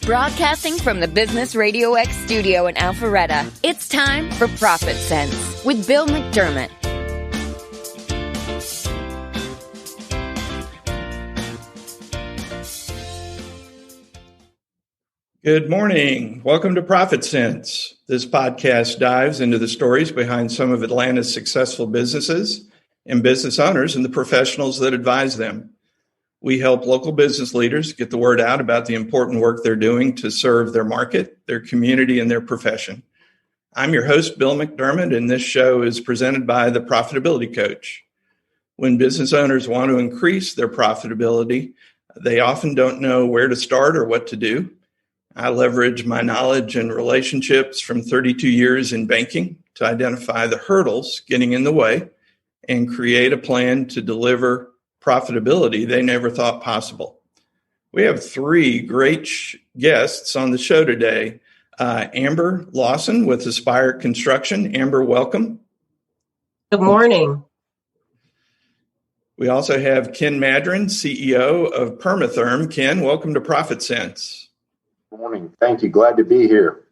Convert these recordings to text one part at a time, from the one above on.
Broadcasting from the Business RadioX studio in Alpharetta, it's time for ProfitSense with Bill McDermott. Good morning. Welcome to ProfitSense. This podcast dives into the stories behind some of Atlanta's successful businesses and business owners and the professionals that advise them. We help local business leaders get the word out about the important work they're doing to serve their market, their community, and their profession. I'm your host, Bill McDermott, and this show is presented by the Profitability Coach. When business owners want to increase their profitability, they often don't know where to start or what to do. I leverage my knowledge and relationships from 32 years in banking to identify the hurdles getting in the way and create a plan to deliver profitability they never thought possible. We have three great guests on the show today. Amber Lawson with Aspire Construction. Amber, welcome. Good morning. We also have Ken Madren, CEO of PermaTherm. Ken, welcome to ProfitSense. Good morning. Thank you. Glad to be here.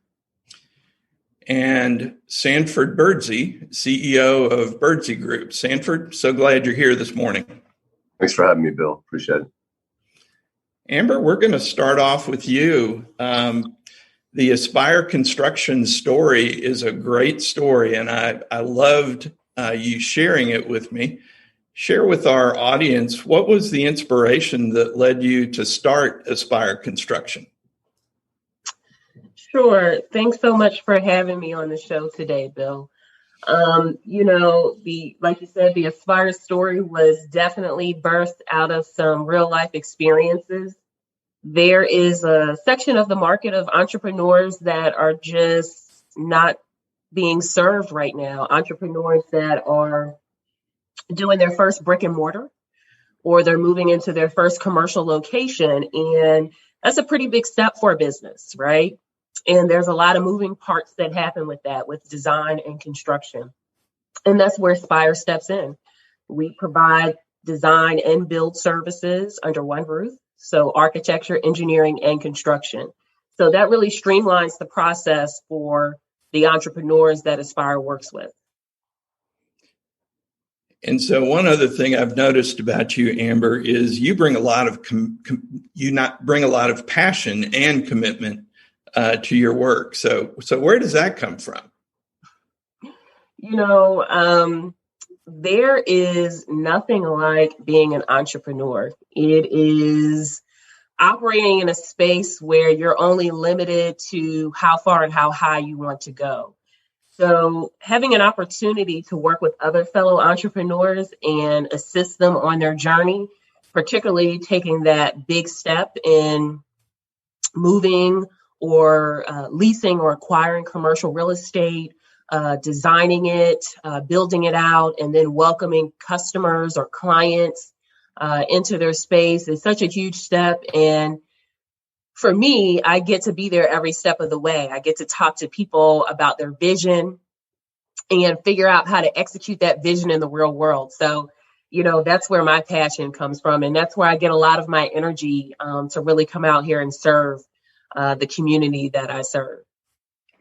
And Sandford Birdsey, CEO of Birdsey Group. Sandford, so glad you're here this morning. Thanks for having me, Bill. Appreciate it. Amber, we're going to start off with you. The Aspire Construction story is a great story, and I loved you sharing it with me. Share with our audience, what was the inspiration that led you to start Aspire Construction? Sure. Thanks so much for having me on the show today, Bill. Like you said, the Aspire story was definitely birthed out of some real life experiences. There is a section of the market of entrepreneurs that are just not being served right now. Entrepreneurs that are doing their first brick and mortar, or they're moving into their first commercial location. And that's a pretty big step for a business, right? And there's a lot of moving parts that happen with that, with design and construction. And that's where Aspire steps in. We provide design and build services under one roof. So architecture, engineering, and construction. So that really streamlines the process for the entrepreneurs that Aspire works with. And so one other thing I've noticed about you, Amber, is you bring a lot of bring a lot of passion and commitment to your work. So where does that come from? There is nothing like being an entrepreneur. It is operating in a space where you're only limited to how far and how high you want to go. So having an opportunity to work with other fellow entrepreneurs and assist them on their journey, particularly taking that big step in moving or leasing or acquiring commercial real estate, designing it, building it out, and then welcoming customers or clients into their space is such a huge step. And for me, I get to be there every step of the way. I get to talk to people about their vision and figure out how to execute that vision in the real world. So, that's where my passion comes from. And that's where I get a lot of my energy to really come out here and serve the community that I serve.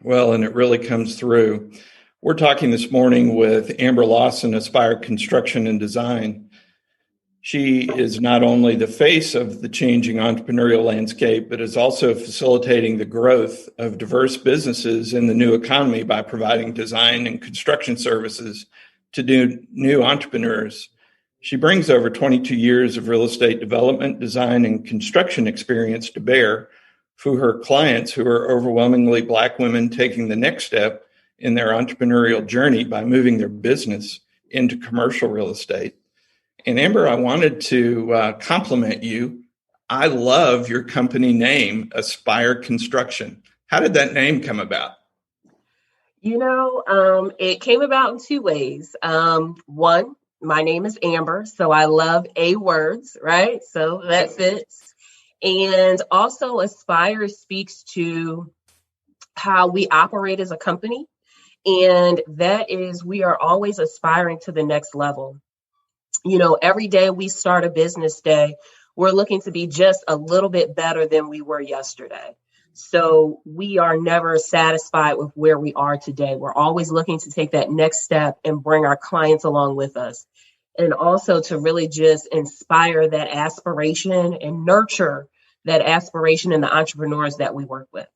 Well, and it really comes through. We're talking this morning with Amber Lawson, Aspire Construction and Design. She is not only the face of the changing entrepreneurial landscape, but is also facilitating the growth of diverse businesses in the new economy by providing design and construction services to new entrepreneurs. She brings over 22 years of real estate development, design, and construction experience to bear for her clients, who are overwhelmingly Black women taking the next step in their entrepreneurial journey by moving their business into commercial real estate. And Amber, I wanted to compliment you. I love your company name, Aspire Construction. How did that name come about? It came about in two ways. One, my name is Amber, so I love A words, right? So that fits. And also Aspire speaks to how we operate as a company. And that is, we are always aspiring to the next level. Every day we start a business day, we're looking to be just a little bit better than we were yesterday. So we are never satisfied with where we are today. We're always looking to take that next step and bring our clients along with us. And also to really just inspire that aspiration and nurture that aspiration in the entrepreneurs that we work with.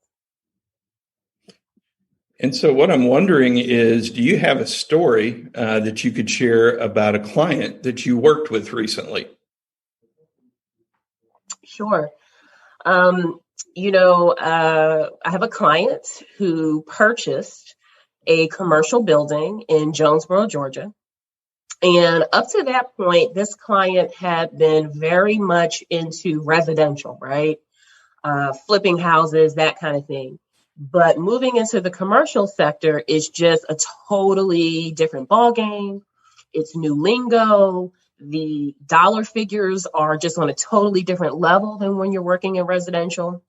And so what I'm wondering is, do you have a story that you could share about a client that you worked with recently? Sure. I have a client who purchased a commercial building in Jonesboro, Georgia. And up to that point, this client had been very much into residential, right? Flipping houses, that kind of thing. But moving into the commercial sector is just a totally different ballgame. It's new lingo. The dollar figures are just on a totally different level than when you're working in residential.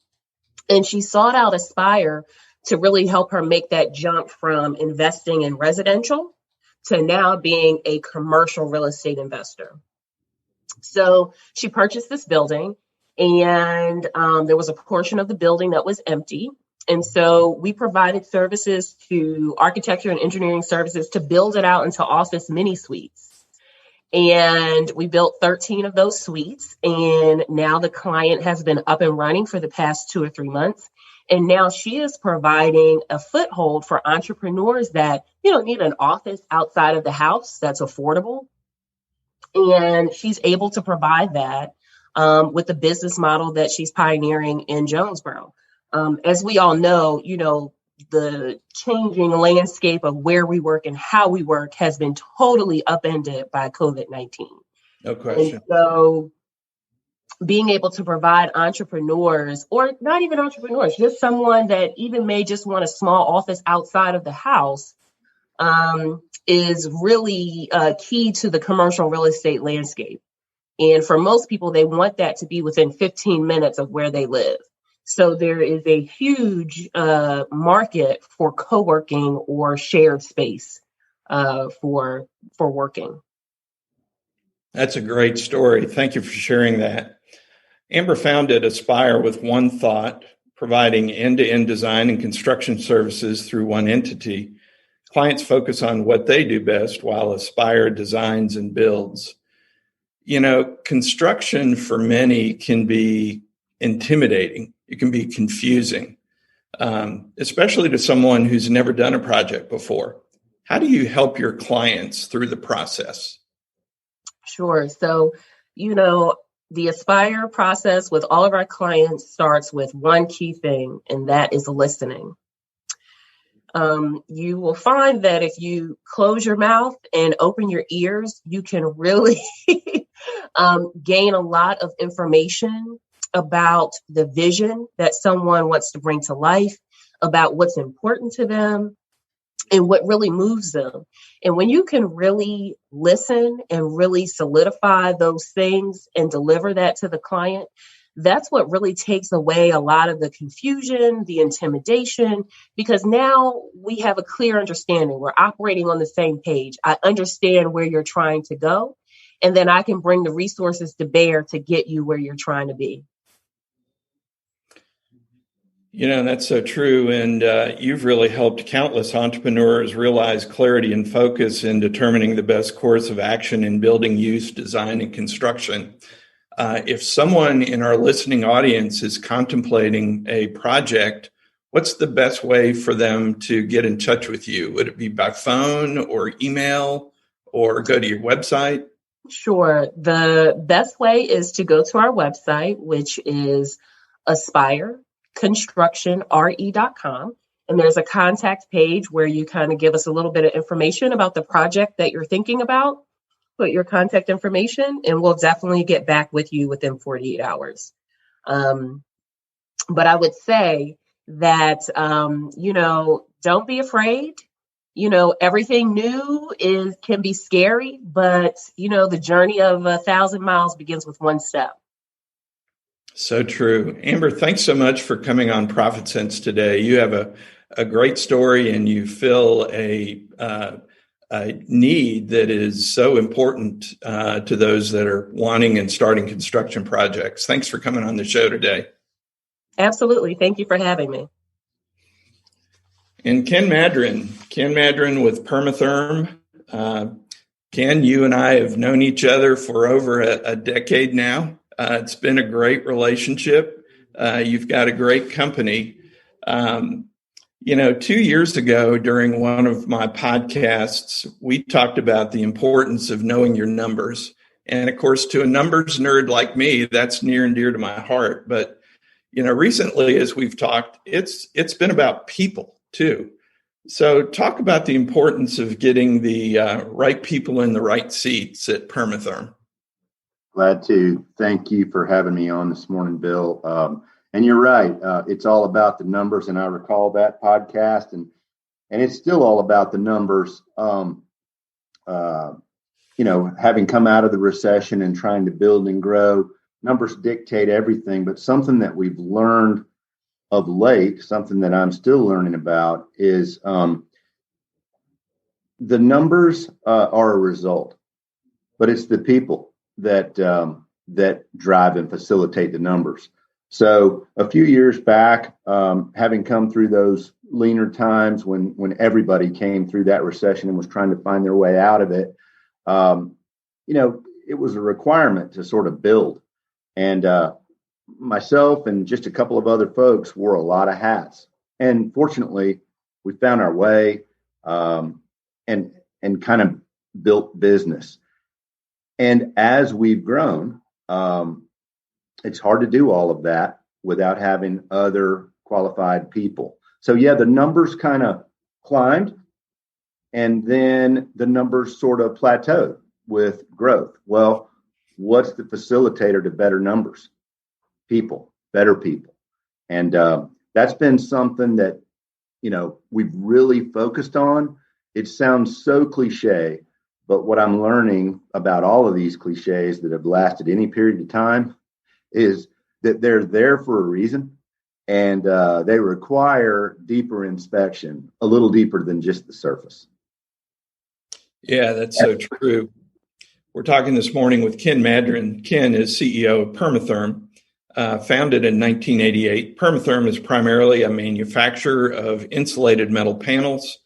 And she sought out Aspire to really help her make that jump from investing in residential to now being a commercial real estate investor. So she purchased this building, and there was a portion of the building that was empty. And so we provided services to architecture and engineering services to build it out into office mini suites. And we built 13 of those suites. And now the client has been up and running for the past 2 or 3 months. And now she is providing a foothold for entrepreneurs that, need an office outside of the house that's affordable. And she's able to provide that with the business model that she's pioneering in Jonesboro. As we all know, the changing landscape of where we work and how we work has been totally upended by COVID-19. No question. And so being able to provide entrepreneurs, or not even entrepreneurs, just someone that even may just want a small office outside of the house, is really key to the commercial real estate landscape. And for most people, they want that to be within 15 minutes of where they live. So there is a huge market for co-working or shared space for working. That's a great story. Thank you for sharing that. Amber founded Aspire with one thought: providing end-to-end design and construction services through one entity. Clients focus on what they do best, while Aspire designs and builds. Construction for many can be intimidating. It can be confusing, especially to someone who's never done a project before. How do you help your clients through the process? Sure. So, the Aspire process with all of our clients starts with one key thing, and that is listening. You will find that if you close your mouth and open your ears, you can really gain a lot of information about the vision that someone wants to bring to life, about what's important to them, and what really moves them. And when you can really listen and really solidify those things and deliver that to the client, that's what really takes away a lot of the confusion, the intimidation, because now we have a clear understanding. We're operating on the same page. I understand where you're trying to go, and then I can bring the resources to bear to get you where you're trying to be. That's so true. And you've really helped countless entrepreneurs realize clarity and focus in determining the best course of action in building, use, design, and construction. If someone in our listening audience is contemplating a project, what's the best way for them to get in touch with you? Would it be by phone or email or go to your website? Sure. The best way is to go to our website, which is aspireconstructionre.com. And there's a contact page where you kind of give us a little bit of information about the project that you're thinking about. Put your contact information, and we'll definitely get back with you within 48 hours. But I would say that, don't be afraid. Everything new can be scary, but, the journey of 1,000 miles begins with one step. So true. Amber, thanks so much for coming on ProfitSense today. You have a great story, and you fill a need that is so important to those that are wanting and starting construction projects. Thanks for coming on the show today. Absolutely. Thank you for having me. And Ken Madren with PermaTherm. Ken, you and I have known each other for over a decade now. It's been a great relationship. You've got a great company. 2 years ago during one of my podcasts, we talked about the importance of knowing your numbers. And of course, to a numbers nerd like me, that's near and dear to my heart. But, recently, as we've talked, it's been about people too. So talk about the importance of getting the right people in the right seats at PermaTherm. Glad to. Thank you for having me on this morning, Bill. And you're right. It's all about the numbers. And I recall that podcast and it's still all about the numbers. Having come out of the recession and trying to build and grow, numbers dictate everything. But something that we've learned of late, something that I'm still learning about is the numbers are a result, but it's the people that drive and facilitate the numbers. So a few years back, having come through those leaner times when everybody came through that recession and was trying to find their way out of it, it was a requirement to sort of build. And myself and just a couple of other folks wore a lot of hats. And fortunately, we found our way and kind of built business. And as we've grown, it's hard to do all of that without having other qualified people. So, yeah, the numbers kind of climbed and then the numbers sort of plateaued with growth. Well, what's the facilitator to better numbers? People, better people. And that's been something that, we've really focused on. It sounds so cliche, but what I'm learning about all of these cliches that have lasted any period of time is that they're there for a reason, and they require deeper inspection, a little deeper than just the surface. Yeah, that's so true. We're talking this morning with Ken Madren. Ken is CEO of PermaTherm, founded in 1988. PermaTherm is primarily a manufacturer of insulated metal panels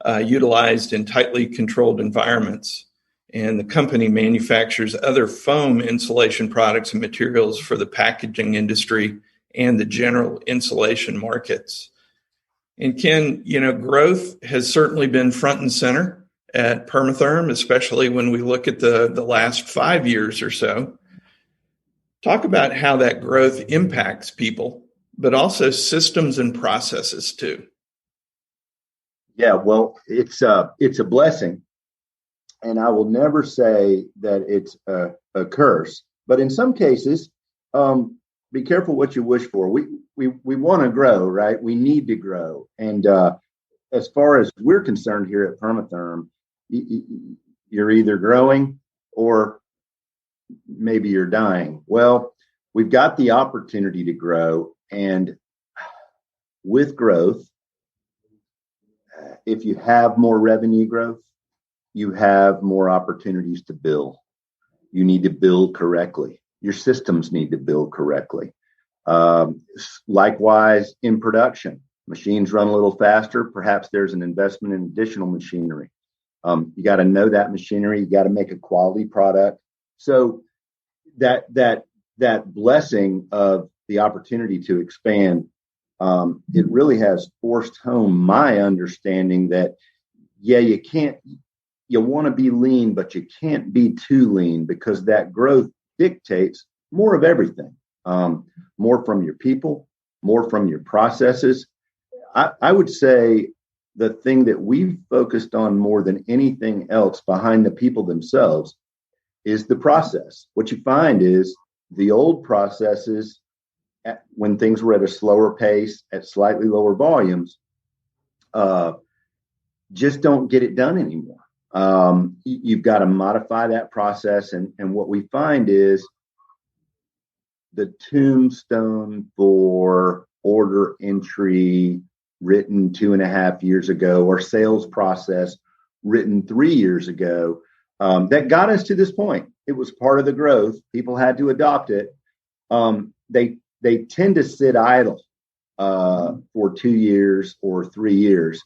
utilized in tightly controlled environments. And the company manufactures other foam insulation products and materials for the packaging industry and the general insulation markets. And Ken, growth has certainly been front and center at PermaTherm, especially when we look at the last 5 years or so. Talk about how that growth impacts people, but also systems and processes too. Yeah, well, it's a blessing. And I will never say that it's a curse, but in some cases, be careful what you wish for. We want to grow, right? We need to grow. And as far as we're concerned here at PermaTherm, you're either growing or maybe you're dying. Well, we've got the opportunity to grow. And with growth, if you have more revenue growth, you have more opportunities to build. You need to build correctly. Your systems need to build correctly. Likewise, in production, machines run a little faster. Perhaps there's an investment in additional machinery. You got to know that machinery. You got to make a quality product. So that blessing of the opportunity to expand, it really has forced home my understanding that, yeah, you want to be lean, but you can't be too lean because that growth dictates more of everything, more from your people, more from your processes. I would say the thing that we've focused on more than anything else behind the people themselves is the process. What you find is the old processes, when things were at a slower pace, at slightly lower volumes, just don't get it done anymore. You've got to modify that process. And what we find is the tombstone for order entry written 2.5 years ago, or sales process written 3 years ago, that got us to this point. It was part of the growth. People had to adopt it. they tend to sit idle for 2 years or 3 years.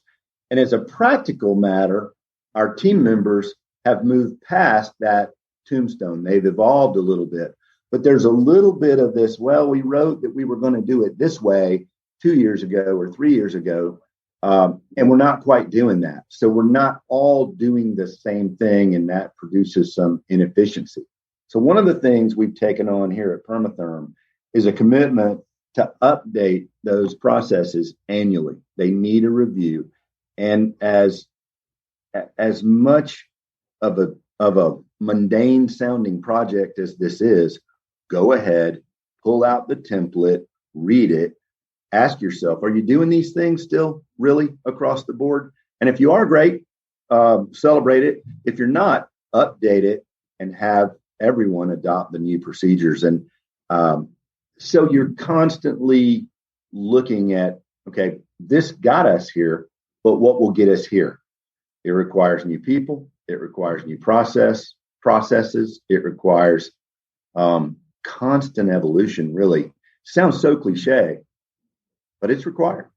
And as a practical matter, our team members have moved past that tombstone. They've evolved a little bit, but there's a little bit of this, well, we wrote that we were going to do it this way 2 years ago or 3 years ago, and we're not quite doing that. So we're not all doing the same thing, and that produces some inefficiency. So one of the things we've taken on here at PermaTherm is a commitment to update those processes annually. They need a review. And as much of a mundane sounding project as this is, go ahead, pull out the template, read it, ask yourself, are you doing these things still really across the board? And if you are, great, celebrate it. If you're not, update it and have everyone adopt the new procedures. And so you're constantly looking at, okay, this got us here, but what will get us here? It requires new people. It requires new processes. It requires constant evolution, really. Sounds so cliche, but it's required.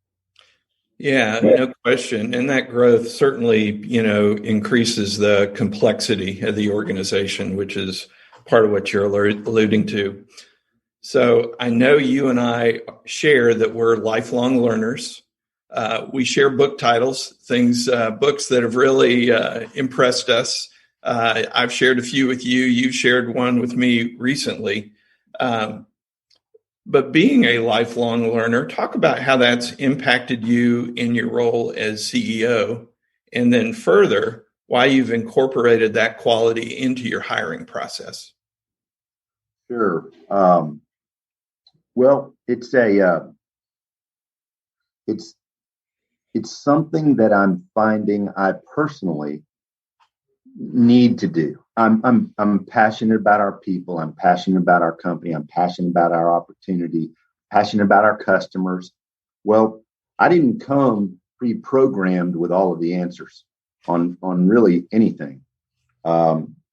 Yeah, no question. And that growth certainly, increases the complexity of the organization, which is part of what you're alluding to. So I know you and I share that we're lifelong learners. We share book titles, books that have really impressed us. I've shared a few with you. You've shared one with me recently. But being a lifelong learner, talk about how that's impacted you in your role as CEO, and then further, why you've incorporated that quality into your hiring process. Sure. Well, it's something that I'm finding I personally need to do. I'm passionate about our people. I'm passionate about our company. I'm passionate about our opportunity, passionate about our customers. Well, I didn't come pre-programmed with all of the answers on really anything.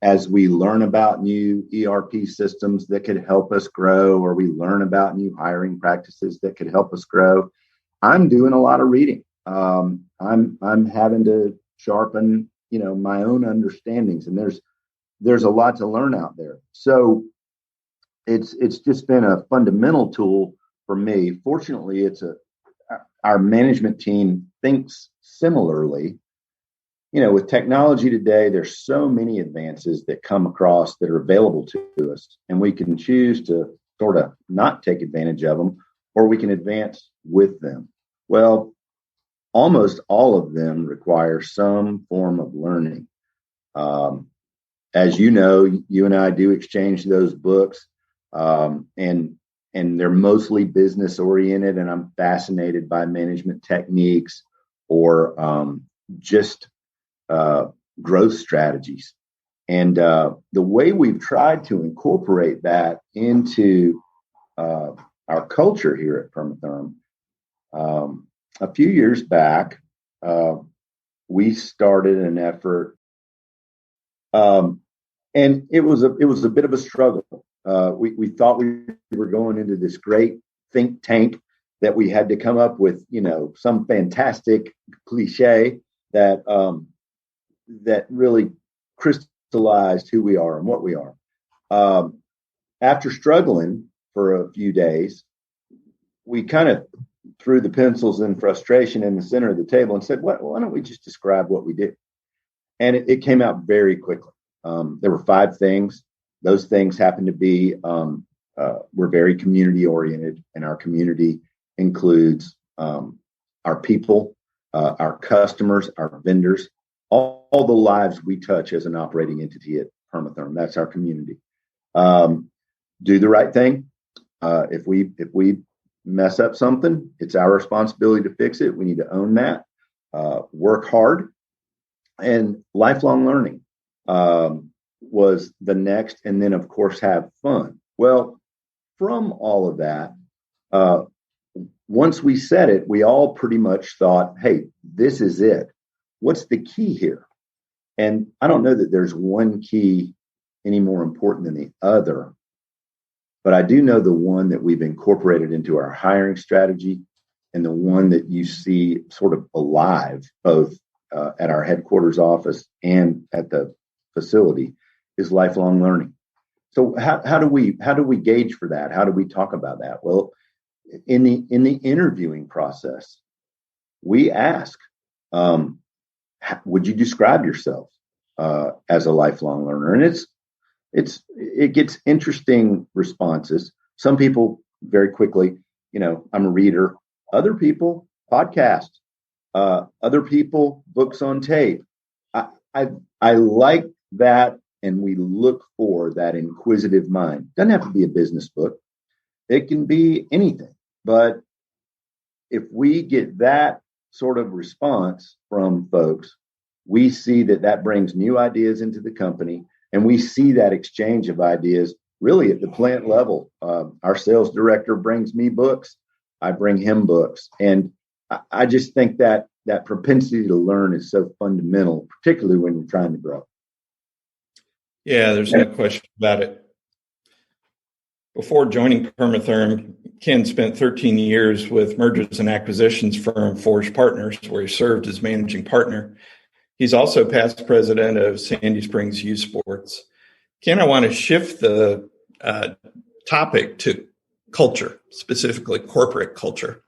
As we learn about new ERP systems that could help us grow, or we learn about new hiring practices that could help us grow, I'm doing a lot of reading. I'm having to sharpen, my own understandings, and there's a lot to learn out there. So it's just been a fundamental tool for me. Fortunately, our management team thinks similarly. With technology today, there's so many advances that come across that are available to us, and we can choose to sort of not take advantage of them, or we can advance with them. Well, almost all of them require some form of learning. As you know, you and I do exchange those books, and they're mostly business oriented, and I'm fascinated by management techniques or just growth strategies. And the way we've tried to incorporate that into our culture here at PermaTherm, a few years back, we started an effort, and it was a bit of a struggle. We thought we were going into this great think tank that we had to come up with, some fantastic cliche that really crystallized who we are and what we are. After struggling for a few days, we kind of threw the pencils in frustration in the center of the table and said, why don't we just describe what we do? And it came out very quickly. There were 5 things. Those things happened to be, we're very community oriented, and our community includes our people, our customers, our vendors, all the lives we touch as an operating entity at PermaTherm. That's our community. Do the right thing. If we mess up something, it's our responsibility to fix it. We need to own that. Work hard, and lifelong learning was the next. And then, of course, have fun. Well, from all of that, once we said it, we all pretty much thought, hey, this is it. What's the key here? And I don't know that there's one key any more important than the other, but I do know the one that we've incorporated into our hiring strategy and the one that you see sort of alive both at our headquarters office and at the facility is lifelong learning. So how do we gauge for that? How do we talk about that? Well, in the interviewing process, we ask, would you describe yourself as a lifelong learner? And it gets interesting responses. Some people very quickly, I'm a reader. Other people, podcast. Other people, books on tape. I like that, and we look for that inquisitive mind. Doesn't have to be a business book. It can be anything. But if we get that sort of response from folks, we see that brings new ideas into the company, and we see that exchange of ideas really at the plant level. Our sales director brings me books. I bring him books. And I just think that propensity to learn is so fundamental, particularly when you're trying to grow. Yeah, there's no question about it. Before joining PermaTherm, Ken spent 13 years with mergers and acquisitions firm Forge Partners, where he served as managing partner. He's also past president of Sandy Springs Youth Sports. Ken, I want to shift the topic to culture, specifically corporate culture.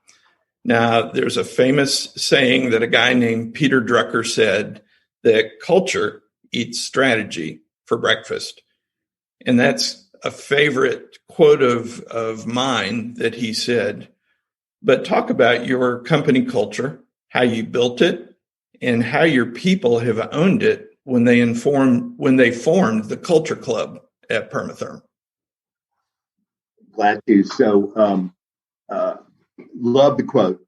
Now, there's a famous saying that a guy named Peter Drucker said that culture eats strategy for breakfast. And that's a favorite quote of mine that he said. But talk about your company culture, how you built it, and how your people have owned it when they formed the culture club at PermaTherm. Glad to. So, love the quote.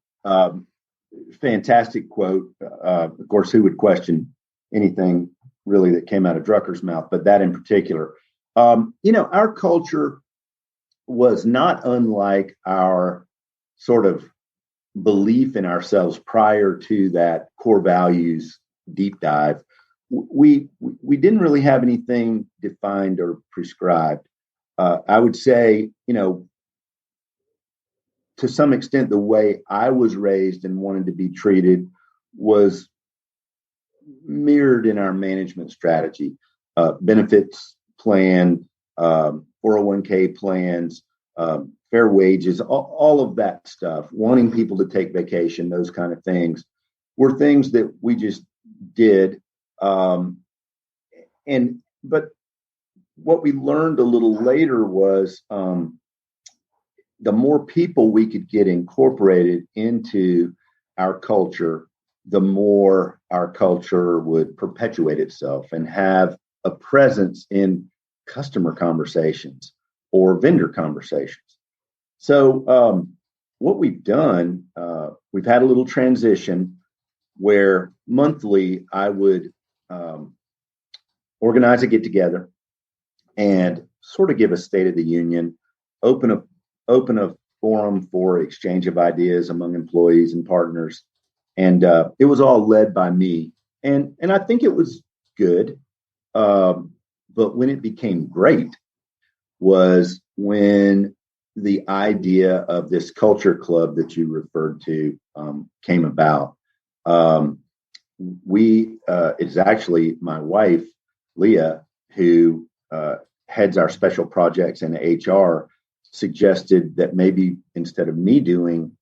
Fantastic quote. Of course, who would question anything really that came out of Drucker's mouth, but that in particular. Our culture was not unlike our sort of belief in ourselves prior to that core values deep dive. We didn't really have anything defined or prescribed. I would say, to some extent, the way I was raised and wanted to be treated was mirrored in our management strategy, benefits plan, 401k plans, fair wages, all of that stuff, wanting people to take vacation, those kind of things were things that we just did. But what we learned a little later was the more people we could get incorporated into our culture, the more our culture would perpetuate itself and have a presence in customer conversations or vendor conversations. So what we've done, we've had a little transition where monthly I would organize a get together and sort of give a state of the union, open a forum for exchange of ideas among employees and partners. And it was all led by me. And I think it was good. But when it became great was when the idea of this culture club that you referred to came about. It's actually my wife, Leah, who heads our special projects and HR, suggested that maybe instead of me doing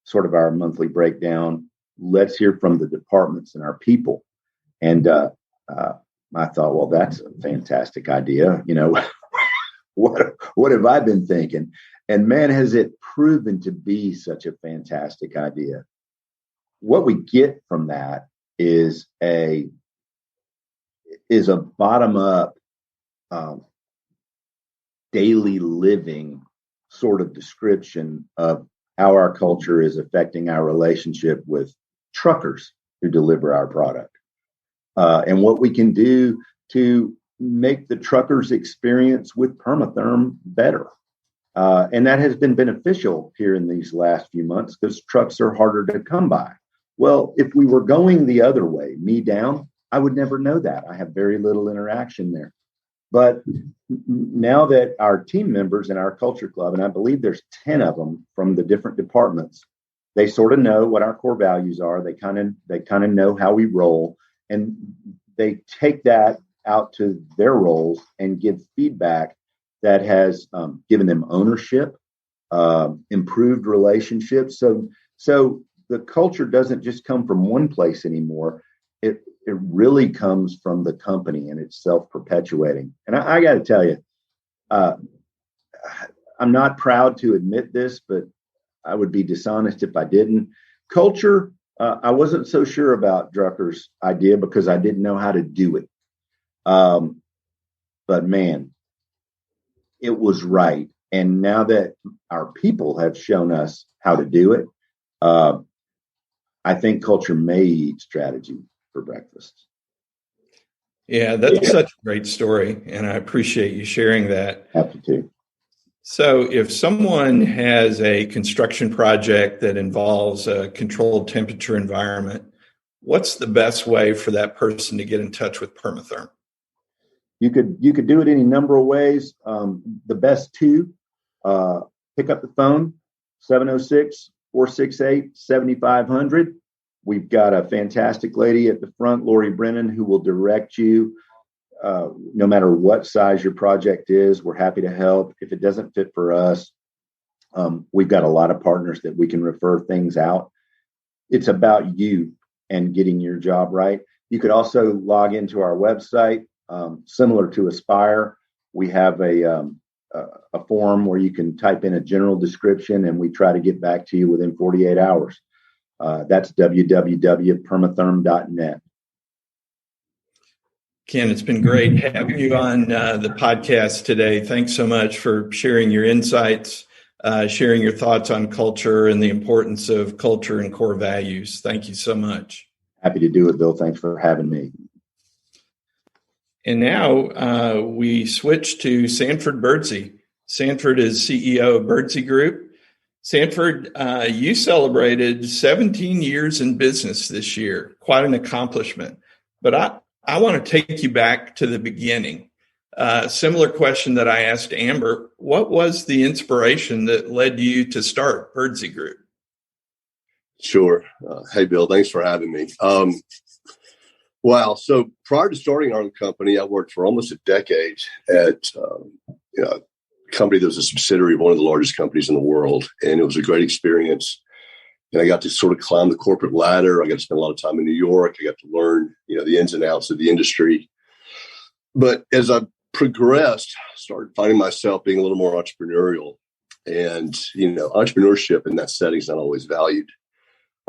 sort of our monthly breakdown, let's hear from the departments and our people. And I thought, well, that's a fantastic idea. What have I been thinking? And man, has it proven to be such a fantastic idea. What we get from that is a bottom up daily living sort of description of how our culture is affecting our relationship with truckers who deliver our product. And what we can do to make the truckers' experience with PermaTherm better. And that has been beneficial here in these last few months because trucks are harder to come by. Well, if we were going the other way, me down, I would never know that. I have very little interaction there. But now that our team members in our culture club, and I believe there's 10 of them from the different departments, they sort of know what our core values are. They kind of know how we roll, and they take that out to their roles and give feedback that has given them ownership, improved relationships. So the culture doesn't just come from one place anymore. It really comes from the company, and it's self-perpetuating. And I got to tell you, I'm not proud to admit this, but I would be dishonest if I didn't. Culture, I wasn't so sure about Drucker's idea because I didn't know how to do it. But man, it was right. And now that our people have shown us how to do it, I think culture may eat strategy for breakfast. Yeah, that's such a great story, and I appreciate you sharing that. Happy to. So if someone has a construction project that involves a controlled temperature environment, what's the best way for that person to get in touch with PermaTherm? You could do it any number of ways. The best two, pick up the phone, 706-468-7500. We've got a fantastic lady at the front, Lori Brennan, who will direct you. No matter what size your project is, we're happy to help. If it doesn't fit for us, we've got a lot of partners that we can refer things out. It's about you and getting your job right. You could also log into our website, similar to Aspire. We have a form where you can type in a general description, and we try to get back to you within 48 hours. That's www.permatherm.net. Ken, it's been great having you on the podcast today. Thanks so much for sharing your insights, sharing your thoughts on culture and the importance of culture and core values. Thank you so much. Happy to do it, Bill. Thanks for having me. And now we switch to Sandford Birdsey. Sandford is CEO of Birdsey Group. Sandford, you celebrated 17 years in business this year. Quite an accomplishment. But I want to take you back to the beginning. Similar question that I asked Amber. What was the inspiration that led you to start Birdsey Group? Sure. Hey, Bill, thanks for having me. Wow. So prior to starting our own company, I worked for almost a decade at a company that was a subsidiary of one of the largest companies in the world. And it was a great experience. And I got to sort of climb the corporate ladder. I got to spend a lot of time in New York. I got to learn, the ins and outs of the industry. But as I progressed, I started finding myself being a little more entrepreneurial. And, entrepreneurship in that setting is not always valued.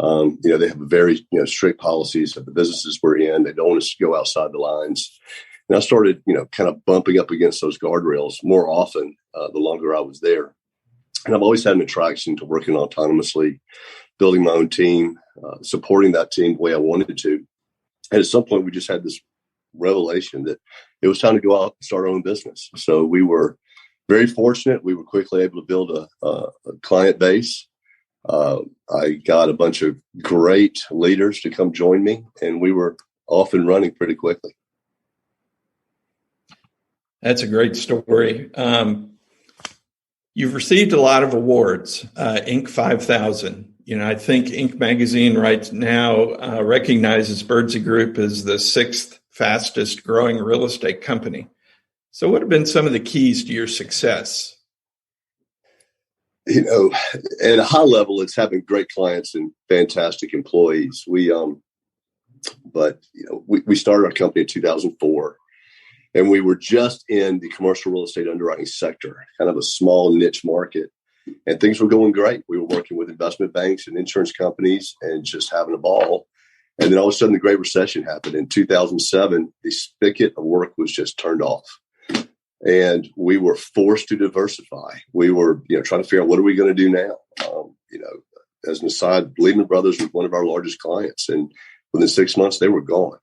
They have very, strict policies of the businesses we're in. They don't want us to go outside the lines. And I started, kind of bumping up against those guardrails more often the longer I was there. And I've always had an attraction to working autonomously, building my own team, supporting that team the way I wanted to. And at some point, we just had this revelation that it was time to go out and start our own business. So we were very fortunate. We were quickly able to build a client base. I got a bunch of great leaders to come join me, and we were off and running pretty quickly. That's a great story. You've received a lot of awards, Inc. 5000. I think Inc. magazine right now recognizes Birdsey Group as the 6th fastest growing real estate company. So what have been some of the keys to your success? At a high level, it's having great clients and fantastic employees. We started our company in 2004. And we were just in the commercial real estate underwriting sector, kind of a small niche market. And things were going great. We were working with investment banks and insurance companies and just having a ball. And then all of a sudden, the Great Recession happened. In 2007, the spigot of work was just turned off. And we were forced to diversify. We were trying to figure out what are we going to do now? As an aside, Lehman Brothers was one of our largest clients. And within 6 months, they were gone.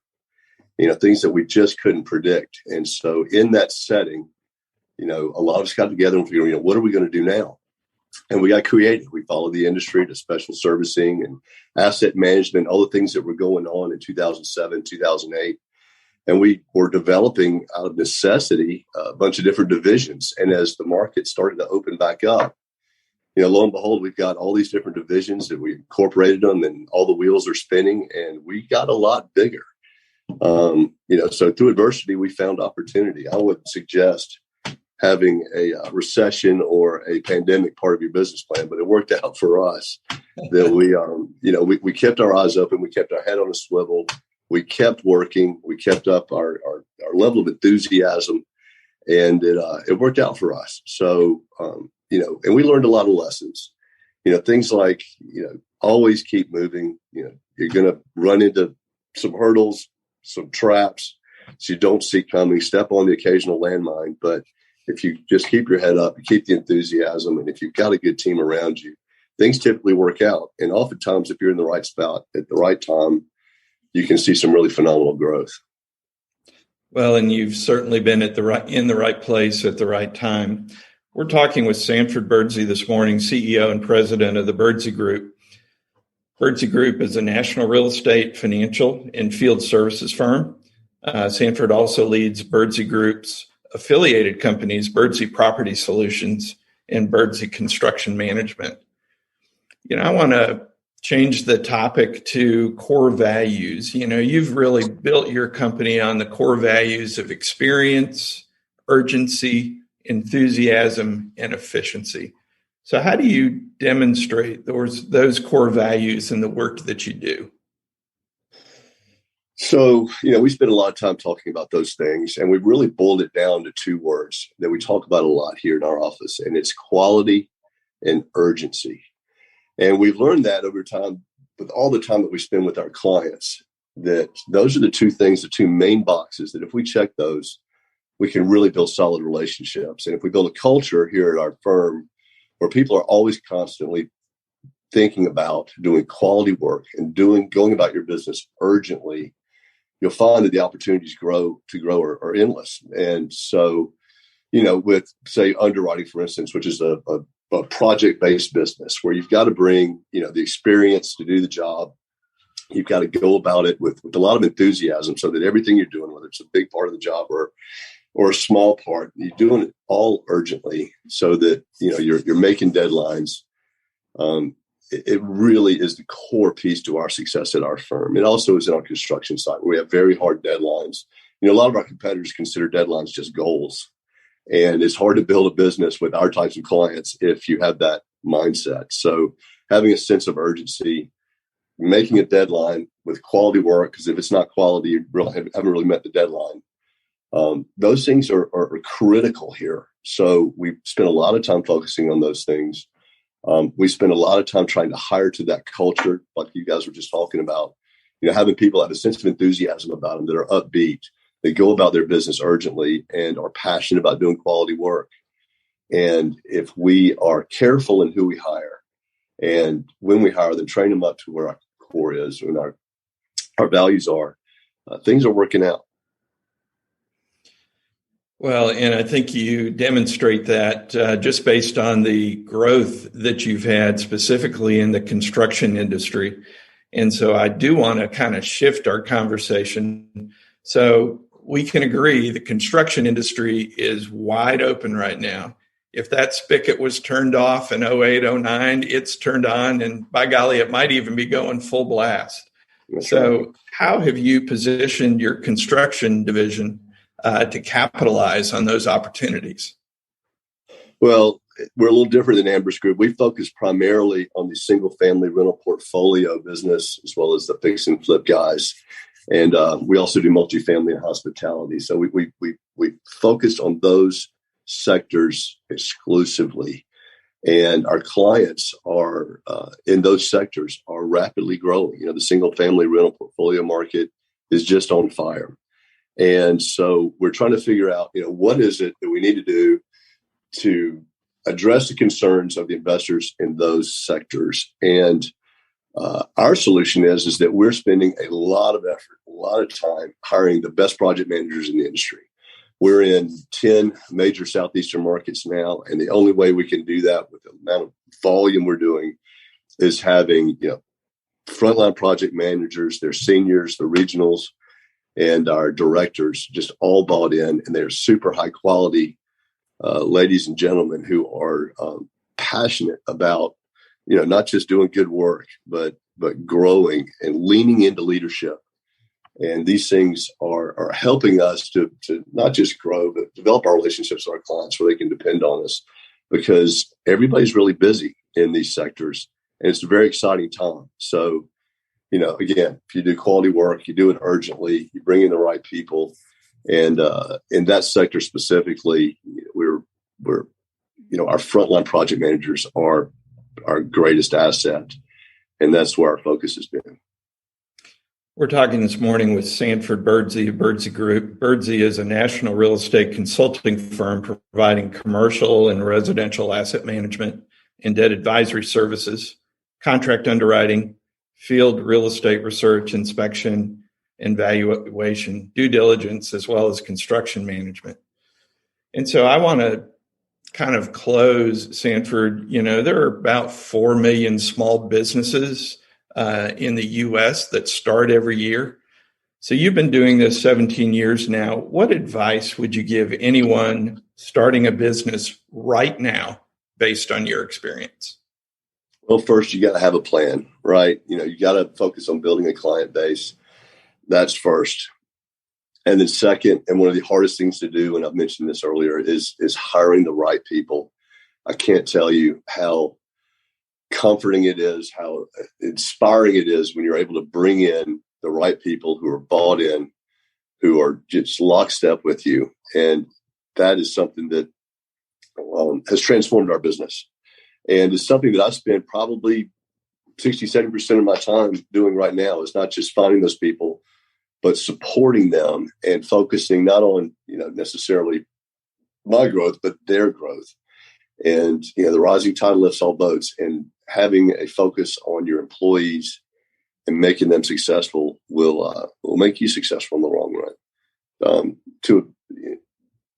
Things that we just couldn't predict. And so in that setting, a lot of us got together and figured, what are we going to do now? And we got creative. We followed the industry to special servicing and asset management, all the things that were going on in 2007, 2008. And we were developing out of necessity a bunch of different divisions. And as the market started to open back up, lo and behold, we've got all these different divisions that we incorporated them, and all the wheels are spinning, and we got a lot bigger. So through adversity, we found opportunity. I would suggest having a recession or a pandemic part of your business plan, but it worked out for us that we kept our eyes open, we kept our head on a swivel, we kept working, we kept up our level of enthusiasm, and it worked out for us. So, and we learned a lot of lessons, things like, always keep moving. You're going to run into some hurdles, some traps that you don't see coming, step on the occasional landmine. But if you just keep your head up, you keep the enthusiasm, and if you've got a good team around you, things typically work out. And oftentimes, if you're in the right spot at the right time, you can see some really phenomenal growth. Well, and you've certainly been in the right place at the right time. We're talking with Sandford Birdsey this morning, CEO and president of the Birdsey Group. Birdsey Group is a national real estate, financial, and field services firm. Sandford also leads Birdsey Group's affiliated companies, Birdsey Property Solutions and Birdsey Construction Management. I want to change the topic to core values. You've really built your company on the core values of experience, urgency, enthusiasm, and efficiency. So how do you demonstrate those core values in the work that you do? So, we spend a lot of time talking about those things, and we've really boiled it down to two words that we talk about a lot here in our office, and it's quality and urgency. And we've learned that over time, with all the time that we spend with our clients, that those are the two things, the two main boxes, that if we check those, we can really build solid relationships. And if we build a culture here at our firm where people are always constantly thinking about doing quality work and going about your business urgently, you'll find that the opportunities to grow are endless. And so, with, say, underwriting, for instance, which is a project-based business where you've got to bring, the experience to do the job. You've got to go about it with a lot of enthusiasm so that everything you're doing, whether it's a big part of the job or a small part, you're doing it all urgently so that, you're making deadlines. It really is the core piece to our success at our firm. It also is in our construction site where we have very hard deadlines. A lot of our competitors consider deadlines just goals. And it's hard to build a business with our types of clients if you have that mindset. So having a sense of urgency, making a deadline with quality work, because if it's not quality, you really haven't really met the deadline. Those things are critical here. So we spend a lot of time focusing on those things. We spend a lot of time trying to hire to that culture, like you guys were just talking about, having people have a sense of enthusiasm about them that are upbeat. They go about their business urgently and are passionate about doing quality work. And if we are careful in who we hire and when we hire them, train them up to where our core is and our values are, things are working out. Well, and I think you demonstrate that just based on the growth that you've had specifically in the construction industry. And so I do want to kind of shift our conversation. So we can agree the construction industry is wide open right now. If that spigot was turned off in 08, 09, it's turned on, and by golly, it might even be going full blast. That's so right. How have you positioned your construction division to capitalize on those opportunities? Well, we're a little different than Amber's Group. We focus primarily on the single-family rental portfolio business, as well as the fix and flip guys. And we also do multifamily and hospitality. So we focus on those sectors exclusively. And our clients are in those sectors are rapidly growing. The single-family rental portfolio market is just on fire. And so we're trying to figure out, what is it that we need to do to address the concerns of the investors in those sectors. And our solution is that we're spending a lot of effort, a lot of time hiring the best project managers in the industry. We're in 10 major Southeastern markets now. And the only way we can do that with the amount of volume we're doing is having, frontline project managers, their seniors, the regionals, and our directors just all bought in, and they're super high quality ladies and gentlemen who are passionate about, not just doing good work, but growing and leaning into leadership. And these things are helping us to not just grow, but develop our relationships with our clients where they can depend on us, because everybody's really busy in these sectors, and it's a very exciting time. So, again, if you do quality work, you do it urgently, you bring in the right people. And in that sector specifically, we're our frontline project managers are our greatest asset. And that's where our focus has been. We're talking this morning with Sandford Birdsey, Birdsey Group. Birdsey is a national real estate consulting firm providing commercial and residential asset management and debt advisory services, contract underwriting, field real estate research, inspection, and valuation, due diligence, as well as construction management. And so I want to kind of close, Sandford. There are about 4 million small businesses in the U.S. that start every year. So you've been doing this 17 years now. What advice would you give anyone starting a business right now based on your experience? Well, first, you got to have a plan, right? You got to focus on building a client base. That's first. And then second, and one of the hardest things to do, and I've mentioned this earlier, is hiring the right people. I can't tell you how comforting it is, how inspiring it is when you're able to bring in the right people who are bought in, who are just lockstep with you. And that is something that has transformed our business. And it's something that I spend probably 60, 70% of my time doing right now, is not just finding those people, but supporting them and focusing not on, necessarily my growth, but their growth. And, the rising tide lifts all boats, and having a focus on your employees and making them successful will make you successful in the long run. To a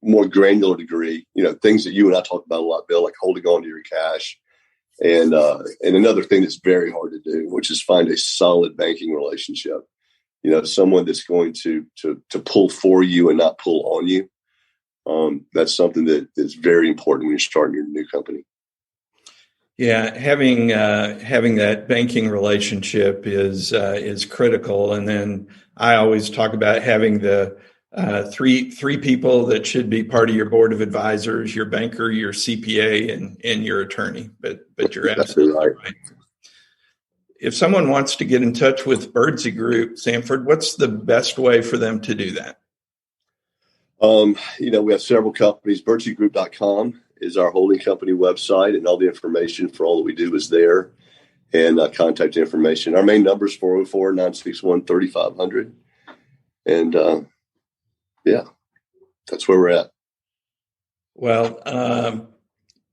more granular degree, things that you and I talk about a lot, Bill, like holding on to your cash. And another thing that's very hard to do, which is find a solid banking relationship. Someone that's going to pull for you and not pull on you. That's something that is very important when you're starting your new company. Yeah, having that banking relationship is critical. And then I always talk about having the three people that should be part of your board of advisors: your banker, your CPA, and your attorney. But you're absolutely right. If someone wants to get in touch with Birdsey Group, Sandford, what's the best way for them to do that? We have several companies. BirdseyGroup.com is our holding company website, and all the information for all that we do is there, and contact information. Our main number is 404-961-3500. And that's where we're at. Well,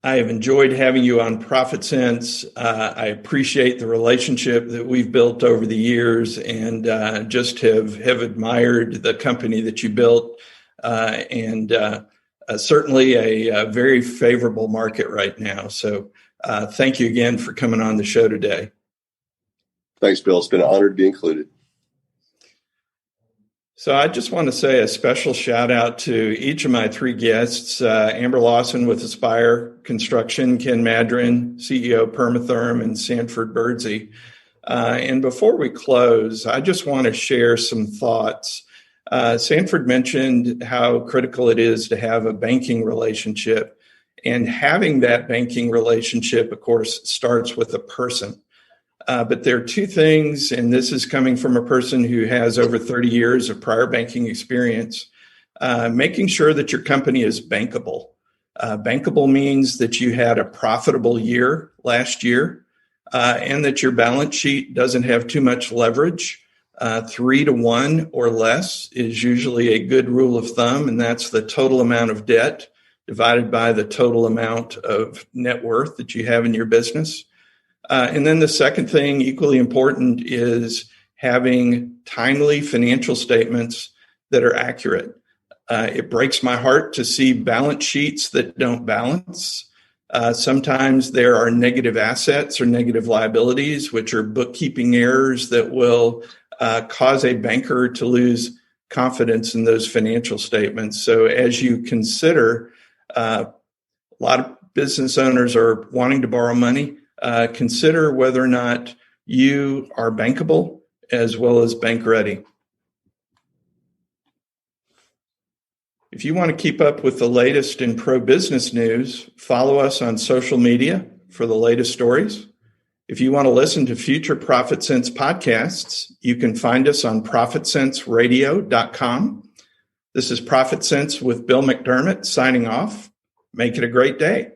I have enjoyed having you on ProfitSense. I appreciate the relationship that we've built over the years, and just have admired the company that you built, and certainly a very favorable market right now. So thank you again for coming on the show today. Thanks, Bill. It's been an honor to be included. So I just want to say a special shout out to each of my three guests: Amber Lawson with Aspire Construction, Ken Madren, CEO PermaTherm, and Sandford Birdsey. And before we close, I just want to share some thoughts. Sandford mentioned how critical it is to have a banking relationship, and having that banking relationship, of course, starts with a person. But there are two things, and this is coming from a person who has over 30 years of prior banking experience: making sure that your company is bankable. Bankable means that you had a profitable year last year, and that your balance sheet doesn't have too much leverage. 3-to-1 or less is usually a good rule of thumb, and that's the total amount of debt divided by the total amount of net worth that you have in your business. And then the second thing, equally important, is having timely financial statements that are accurate. It breaks my heart to see balance sheets that don't balance. Sometimes there are negative assets or negative liabilities, which are bookkeeping errors that will cause a banker to lose confidence in those financial statements. So as you consider, a lot of business owners are wanting to borrow money, consider whether or not you are bankable as well as bank ready. If you want to keep up with the latest in pro-business news, follow us on social media for the latest stories. If you want to listen to future ProfitSense podcasts, you can find us on ProfitSenseRadio.com. This is ProfitSense with Bill McDermott signing off. Make it a great day.